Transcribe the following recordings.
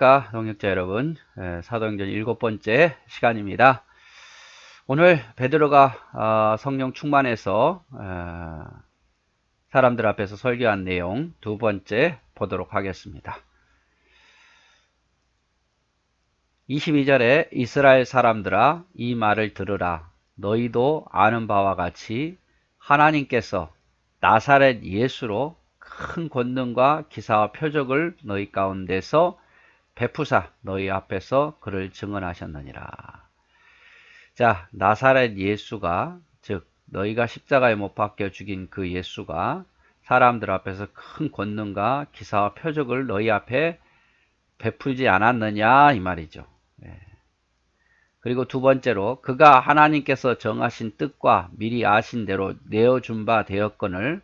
안녕하십니까 동역자 여러분. 사도행전 7번째 시간입니다. 오늘 베드로가 성령 충만해서 사람들 앞에서 설교한 내용 두 번째 보도록 하겠습니다. 22절에 이스라엘 사람들아 이 말을 들으라. 너희도 아는 바와 같이 하나님께서 나사렛 예수로 큰 권능과 기사와 표적을 너희 가운데서 베푸사 너희 앞에서 그를 증언하셨느니라. 자, 나사렛 예수가, 즉 너희가 십자가에 못 박혀 죽인 그 예수가 사람들 앞에서 큰 권능과 기사와 표적을 너희 앞에 베풀지 않았느냐 이 말이죠. 그리고 두 번째로 그가 하나님께서 정하신 뜻과 미리 아신 대로 내어준 바 되었거늘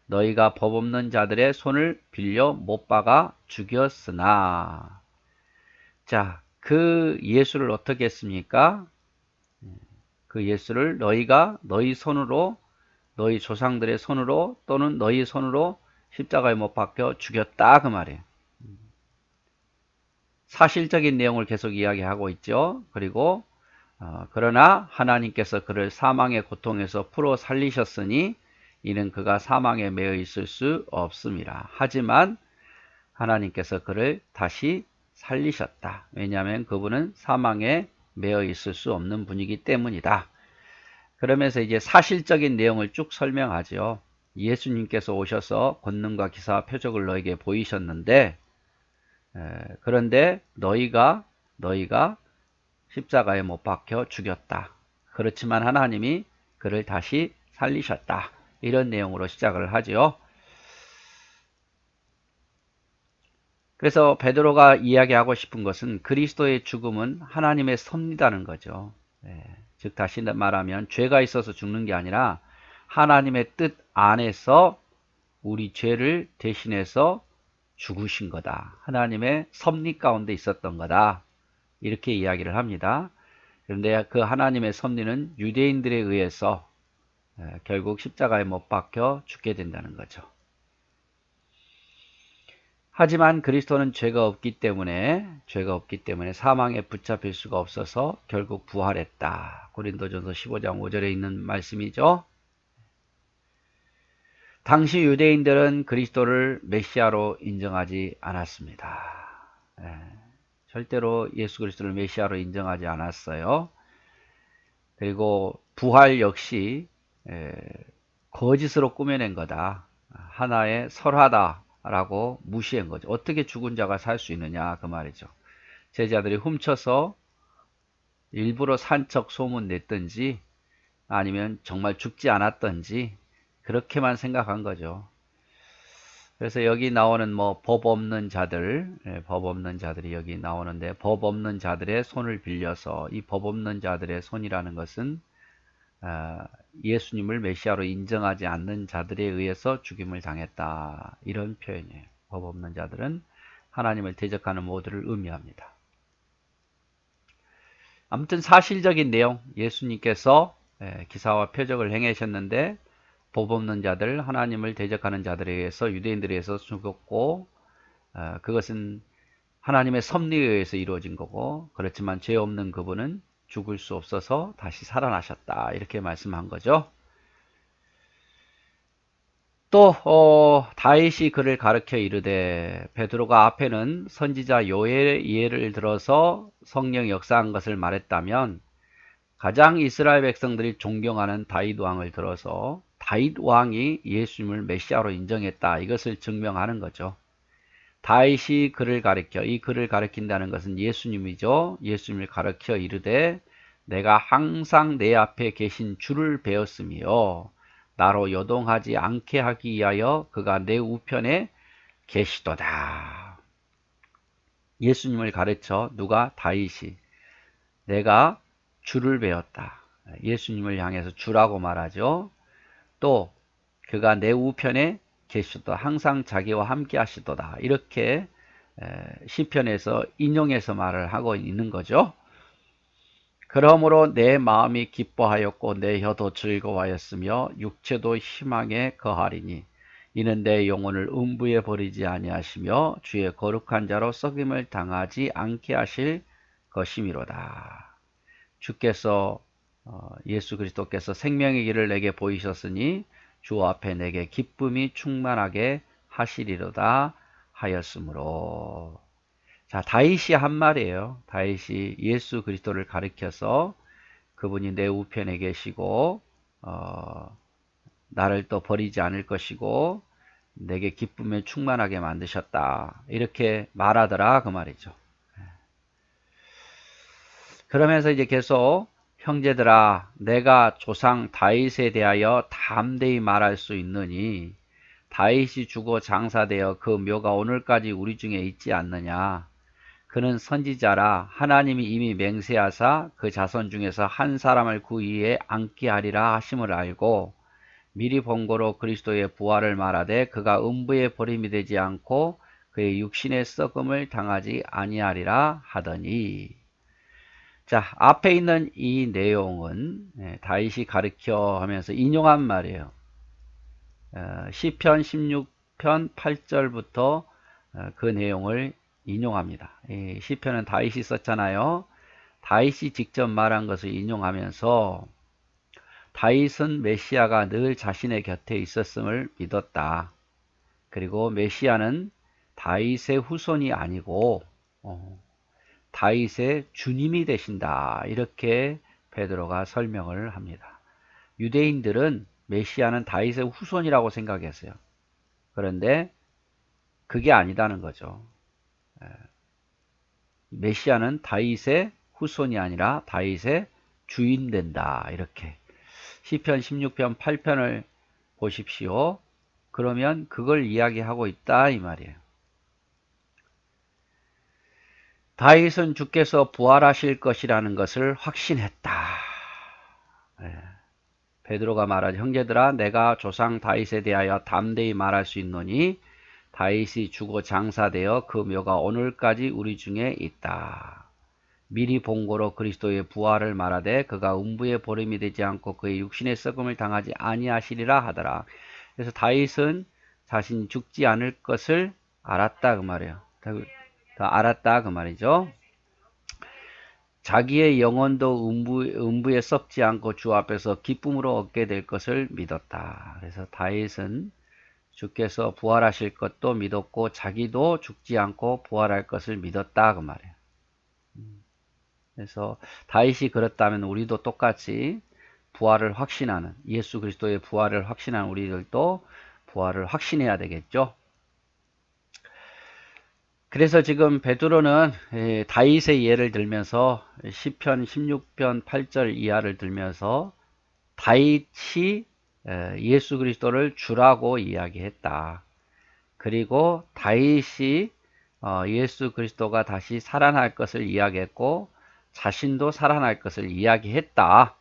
너희가 법 없는 자들의 손을 빌려 못 박아 죽였으나. 자, 그 예수를 어떻게 했습니까? 그 예수를 너희가 너희 손으로, 너희 조상들의 손으로 또는 너희 손으로 십자가에 못 박혀 죽였다 그 말이에요. 사실적인 내용을 계속 이야기하고 있죠. 그리고 그러나 하나님께서 그를 사망의 고통에서 풀어 살리셨으니 이는 그가 사망에 매여 있을 수 없습니다. 하지만 하나님께서 그를 다시 살리셨다. 왜냐하면 그분은 사망에 매여 있을 수 없는 분이기 때문이다. 그러면서 이제 사실적인 내용을 쭉 설명하죠. 예수님께서 오셔서 권능과 기사와 표적을 너에게 보이셨는데 그런데 너희가 십자가에 못 박혀 죽였다. 그렇지만 하나님이 그를 다시 살리셨다. 이런 내용으로 시작을 하죠. 그래서 베드로가 이야기하고 싶은 것은 그리스도의 죽음은 하나님의 섭리다는 거죠. 즉 다시 말하면 죄가 있어서 죽는 게 아니라 하나님의 뜻 안에서 우리 죄를 대신해서 죽으신 거다. 하나님의 섭리 가운데 있었던 거다. 이렇게 이야기를 합니다. 그런데 그 하나님의 섭리는 유대인들에 의해서 결국 십자가에 못 박혀 죽게 된다는 거죠. 하지만 그리스도는 죄가 없기 때문에 사망에 붙잡힐 수가 없어서 결국 부활했다. 고린도전서 15장 5절에 있는 말씀이죠. 당시 유대인들은 그리스도를 메시아로 인정하지 않았습니다. 절대로 예수 그리스도를 메시아로 인정하지 않았어요. 그리고 부활 역시 거짓으로 꾸며낸 거다. 하나의 설화다라고 무시한 거죠. 어떻게 죽은 자가 살 수 있느냐 그 말이죠. 제자들이 훔쳐서 일부러 산척 소문 냈든지 아니면 정말 죽지 않았든지 그렇게만 생각한 거죠. 그래서 여기 나오는 법 없는 자들이 여기 나오는데 법 없는 자들의 손을 빌려서 이 법 없는 자들의 손이라는 것은 예수님을 메시아로 인정하지 않는 자들에 의해서 죽임을 당했다. 이런 표현이에요. 법 없는 자들은 하나님을 대적하는 모두를 의미합니다. 아무튼 사실적인 내용, 예수님께서 기사와 표적을 행하셨는데 법 없는 자들, 하나님을 대적하는 자들에 의해서 유대인들에 의해서 죽었고 그것은 하나님의 섭리에 의해서 이루어진 거고 그렇지만 죄 없는 그분은 죽을 수 없어서 다시 살아나셨다. 이렇게 말씀한 거죠. 또 다윗이 그를 가르쳐 이르되 베드로가 앞에는 선지자 요엘의 예를 들어서 성령 역사한 것을 말했다면 가장 이스라엘 백성들이 존경하는 다윗 왕을 들어서 다윗 왕이 예수님을 메시아로 인정했다. 이것을 증명하는 거죠. 다윗이 그를 가르쳐, 이 그를 가르친다는 것은 예수님이죠. 예수님을 가르쳐 이르되 내가 항상 내 앞에 계신 주를 배웠으며 나로 요동하지 않게 하기 위하여 그가 내 우편에 계시도다. 예수님을 가르쳐 누가? 다윗이. 내가 주를 배웠다. 예수님을 향해서 주라고 말하죠. 또 그가 내 우편에 계시도다. 항상 자기와 함께 하시도다. 이렇게 시편에서 인용해서 말을 하고 있는 거죠. 그러므로 내 마음이 기뻐하였고 내 혀도 즐거워하였으며 육체도 희망에 거하리니 이는 내 영혼을 음부에 버리지 아니하시며 주의 거룩한 자로 썩임을 당하지 않게 하실 것이미로다. 주께서 예수 그리스도께서 생명의 길을 내게 보이셨으니 주 앞에 내게 기쁨이 충만하게 하시리로다 하였으므로. 자, 다윗이 한 말이에요. 다윗이 예수 그리스도를 가리켜서 그분이 내 우편에 계시고 나를 또 버리지 않을 것이고 내게 기쁨을 충만하게 만드셨다, 이렇게 말하더라 그 말이죠. 그러면서 이제 계속 형제들아 내가 조상 다윗에 대하여 담대히 말할 수 있느니 다윗이 죽어 장사되어 그 묘가 오늘까지 우리 중에 있지 않느냐. 그는 선지자라 하나님이 이미 맹세하사 그 자손 중에서 한 사람을 그 위에 앉게 하리라 하심을 알고 미리 본고로 그리스도의 부활을 말하되 그가 음부에 버림이 되지 않고 그의 육신의 썩음을 당하지 아니하리라 하더니. 자, 앞에 있는 이 내용은 다윗이 가르쳐 하면서 인용한 말이에요. 시편 16편 8절부터 그 내용을 인용합니다. 시편은 다윗이 썼잖아요. 다윗이 직접 말한 것을 인용하면서 다윗은 메시아가 늘 자신의 곁에 있었음을 믿었다. 그리고 메시아는 다윗의 후손이 아니고 다윗의 주님이 되신다, 이렇게 베드로가 설명을 합니다. 유대인들은 메시아는 다윗의 후손이라고 생각했어요. 그런데 그게 아니다는 거죠. 메시아는 다윗의 후손이 아니라 다윗의 주인 된다, 이렇게. 시편 16편 8편을 보십시오. 그러면 그걸 이야기하고 있다 이 말이에요. 다윗은 주께서 부활하실 것이라는 것을 확신했다. 베드로가 말하죠. 형제들아 내가 조상 다윗에 대하여 담대히 말할 수 있노니 다윗이 죽어 장사되어 그 묘가 오늘까지 우리 중에 있다. 미리 본고로 그리스도의 부활을 말하되 그가 음부에 버림이 되지 않고 그의 육신의 썩음을 당하지 아니하시리라 하더라. 그래서 다윗은 자신이 죽지 않을 것을 알았다 그 말이에요. 다 알았다 그 말이죠. 자기의 영혼도 음부에 썩지 않고 주 앞에서 기쁨으로 얻게 될 것을 믿었다. 그래서 다윗은 주께서 부활하실 것도 믿었고 자기도 죽지 않고 부활할 것을 믿었다 그 말이에요. 그래서 다윗이 그렇다면 우리도 똑같이 부활을 확신하는, 예수 그리스도의 부활을 확신하는 우리들도 부활을 확신해야 되겠죠. 그래서 지금 베드로는 다윗의 예를 들면서 시편 16편 8절 이하를 들면서 다윗이 예수 그리스도를 주라고 이야기했다. 그리고 다윗이 예수 그리스도가 다시 살아날 것을 이야기했고 자신도 살아날 것을 이야기했다.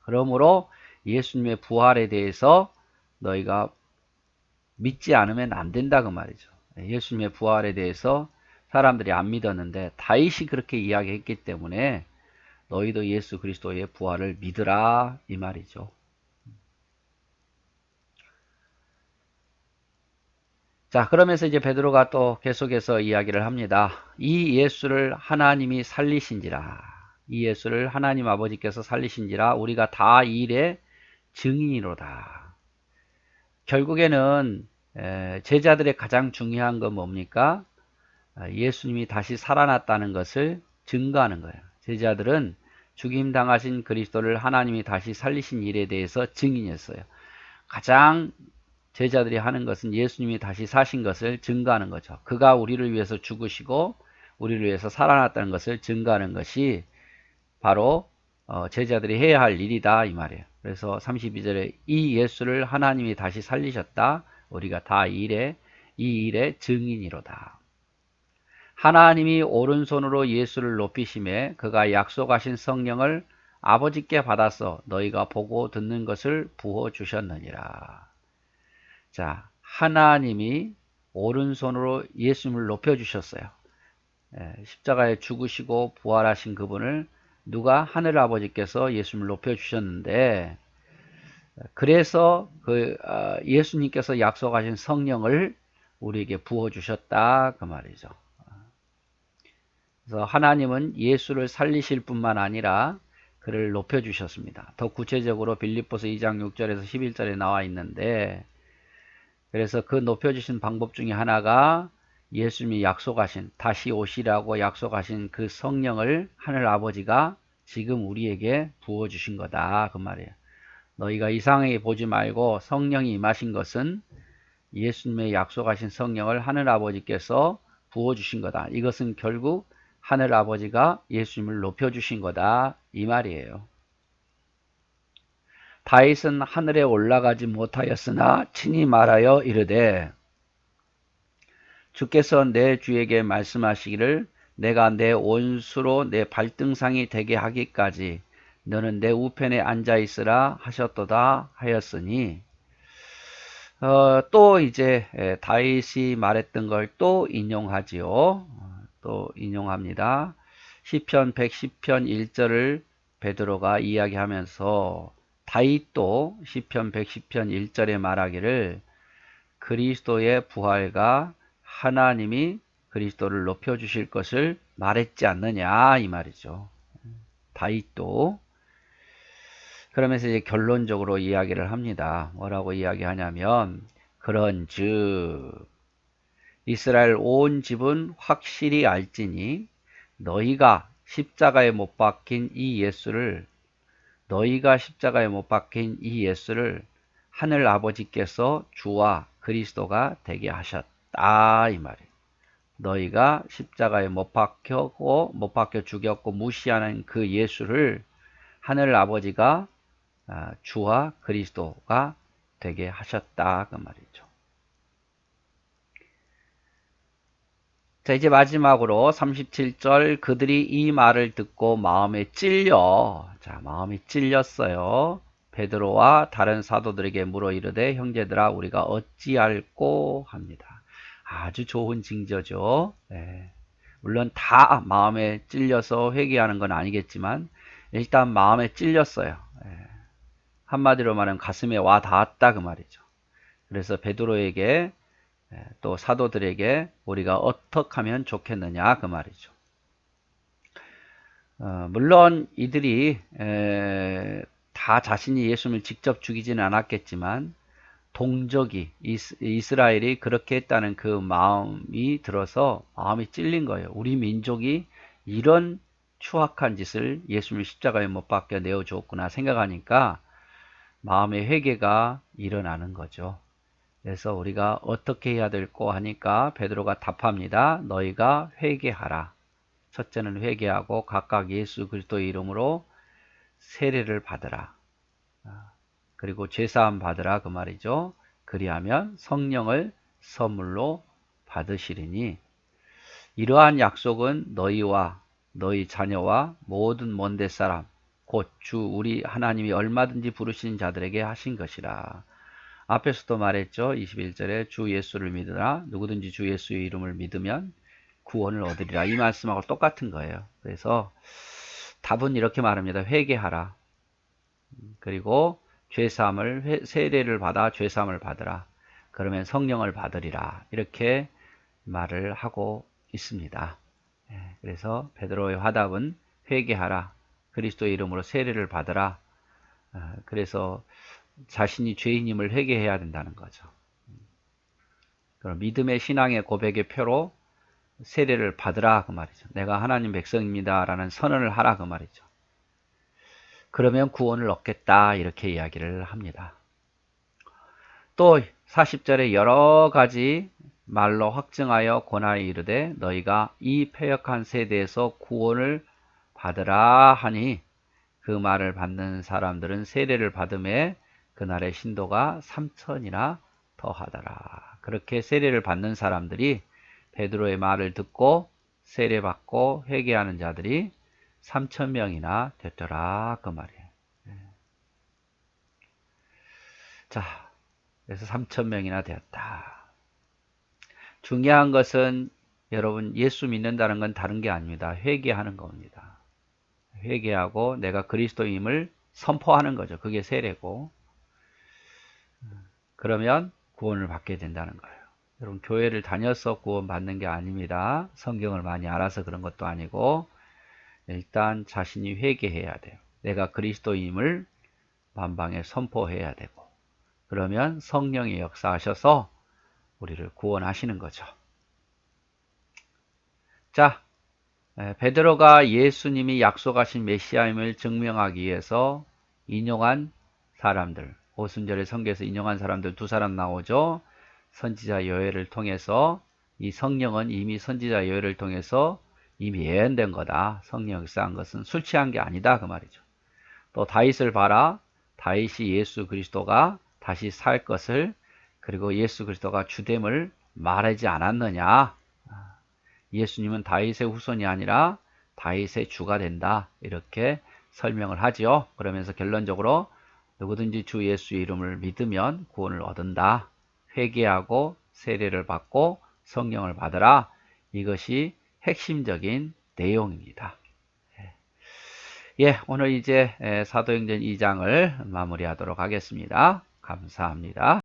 그러므로 예수님의 부활에 대해서 너희가 믿지 않으면 안 된다 그 말이죠. 예수님의 부활에 대해서 사람들이 안 믿었는데 다윗이 그렇게 이야기했기 때문에 너희도 예수 그리스도의 부활을 믿으라 이 말이죠. 자, 그러면서 이제 베드로가 또 계속해서 이야기를 합니다. 이 예수를 하나님이 살리신지라, 이 예수를 하나님 아버지께서 살리신지라 우리가 다 이 일의 증인이로다. 결국에는 제자들의 가장 중요한 건 뭡니까? 예수님이 다시 살아났다는 것을 증거하는 거예요. 제자들은 죽임 당하신 그리스도를 하나님이 다시 살리신 일에 대해서 증인이었어요. 가장 제자들이 하는 것은 예수님이 다시 사신 것을 증거하는 거죠. 그가 우리를 위해서 죽으시고 우리를 위해서 살아났다는 것을 증거하는 것이 바로 제자들이 해야 할 일이다 이 말이에요. 그래서 32절에 이 예수를 하나님이 다시 살리셨다. 우리가 다 이 일의 증인이로다. 하나님이 오른손으로 예수를 높이심에 그가 약속하신 성령을 아버지께 받아서 너희가 보고 듣는 것을 부어 주셨느니라. 자, 하나님이 오른손으로 예수님을 높여주셨어요. 십자가에 죽으시고 부활하신 그분을 누가? 하늘아버지께서 예수님을 높여주셨는데 그래서 예수님께서 약속하신 성령을 우리에게 부어주셨다 그 말이죠. 그래서 하나님은 예수를 살리실 뿐만 아니라 그를 높여주셨습니다. 더 구체적으로 빌립보서 2장 6절에서 11절에 나와 있는데, 그래서 그 높여주신 방법 중에 하나가 예수님이 약속하신, 다시 오시라고 약속하신 그 성령을 하늘 아버지가 지금 우리에게 부어주신 거다 그 말이에요. 너희가 이상하게 보지 말고 성령이 임하신 것은 예수님의 약속하신 성령을 하늘 아버지께서 부어주신 거다. 이것은 결국 하늘 아버지가 예수님을 높여주신 거다 이 말이에요. 다윗은 하늘에 올라가지 못하였으나 친히 말하여 이르되, 주께서 내 주에게 말씀하시기를 내가 내 온수로 내 발등상이 되게 하기까지 너는 내 우편에 앉아 있으라 하셨도다 하였으니, 또 이제 다윗이 말했던 걸 또 인용하지요. 또 인용합니다. 시편 110편 1절을 베드로가 이야기하면서 다윗도 시편 110편 1절에 말하기를 그리스도의 부활과 하나님이 그리스도를 높여주실 것을 말했지 않느냐 이 말이죠. 다윗도. 그러면서 이제 결론적으로 이야기를 합니다. 뭐라고 이야기하냐면, 그런즉 이스라엘 온 집은 확실히 알지니 너희가 십자가에 못 박힌 이 예수를 하늘 아버지께서 주와 그리스도가 되게 하셨다 이 말이에요. 너희가 십자가에 못 박혀 죽였고 무시하는 그 예수를 하늘 아버지가 주와 그리스도가 되게 하셨다 그 말이죠. 자, 이제 마지막으로 37절, 그들이 이 말을 듣고 마음에 찔렸어요. 베드로와 다른 사도들에게 물어 이르되 형제들아 우리가 어찌할꼬 합니다. 아주 좋은 징조죠. 네. 물론 다 마음에 찔려서 회개하는 건 아니겠지만 일단 마음에 찔렸어요. 네. 한마디로 말하면 가슴에 와 닿았다 그 말이죠. 그래서 베드로에게 또 사도들에게 우리가 어떻게 하면 좋겠느냐 그 말이죠. 물론 이들이 다 자신이 예수님을 직접 죽이지는 않았겠지만 동족이 이스라엘이 그렇게 했다는 그 마음이 들어서 마음이 찔린 거예요. 우리 민족이 이런 추악한 짓을 예수님을 십자가에 못 박혀 내어주었구나 생각하니까 마음의 회개가 일어나는 거죠. 그래서 우리가 어떻게 해야 될까 하니까 베드로가 답합니다. 너희가 회개하라. 첫째는 회개하고 각각 예수 그리스도의 이름으로 세례를 받으라. 그리고 죄사함 받으라 그 말이죠. 그리하면 성령을 선물로 받으시리니 이러한 약속은 너희와 너희 자녀와 모든 먼데 사람 곧 주 우리 하나님이 얼마든지 부르시는 자들에게 하신 것이라. 앞에서도 말했죠. 21절에 주 예수를 믿으라. 누구든지 주 예수의 이름을 믿으면 구원을 얻으리라. 이 말씀하고 똑같은 거예요. 그래서 답은 이렇게 말합니다. 회개하라. 그리고 세례를 받아 죄사함을 받으라. 그러면 성령을 받으리라. 이렇게 말을 하고 있습니다. 그래서 베드로의 화답은 회개하라. 그리스도의 이름으로 세례를 받으라. 그래서 자신이 죄인임을 회개해야 된다는 거죠. 그럼 믿음의 신앙의 고백의 표로 세례를 받으라 그 말이죠. 내가 하나님 백성입니다 라는 선언을 하라 그 말이죠. 그러면 구원을 얻겠다 이렇게 이야기를 합니다. 또 40절에 여러 가지 말로 확증하여 권하여 이르되 너희가 이 패역한 세대에서 구원을 받으라 하니 그 말을 받는 사람들은 세례를 받음에 그날의 신도가 3천이나 더하더라. 그렇게 세례를 받는 사람들이 베드로의 말을 듣고 세례받고 회개하는 자들이 3,000명이나 됐더라 그 말이에요. 자, 그래서 3,000명이나 되었다. 중요한 것은 여러분 예수 믿는다는 건 다른 게 아닙니다. 회개하는 겁니다. 회개하고 내가 그리스도임을 선포하는 거죠. 그게 세례고 그러면 구원을 받게 된다는 거예요. 여러분, 교회를 다녀서 구원 받는 게 아닙니다. 성경을 많이 알아서 그런 것도 아니고, 일단 자신이 회개해야 돼요. 내가 그리스도임을 만방에 선포해야 되고, 그러면 성령이 역사하셔서 우리를 구원하시는 거죠. 자, 베드로가 예수님이 약속하신 메시아임을 증명하기 위해서 인용한 사람들, 오순절의 성경에서 인용한 사람들 두 사람 나오죠. 선지자 요엘을 통해서 이 성령은 이미 선지자 요엘을 통해서 이미 예언된 거다. 성령 역사한 것은 술 취한 게 아니다. 그 말이죠. 또 다윗을 봐라. 다윗이 예수 그리스도가 다시 살 것을, 그리고 예수 그리스도가 주됨을 말하지 않았느냐. 예수님은 다윗의 후손이 아니라 다윗의 주가 된다. 이렇게 설명을 하지요. 그러면서 결론적으로 누구든지 주 예수의 이름을 믿으면 구원을 얻는다. 회개하고 세례를 받고 성령을 받으라. 이것이 핵심적인 내용입니다. 예, 오늘 이제 사도행전 2장을 마무리하도록 하겠습니다. 감사합니다.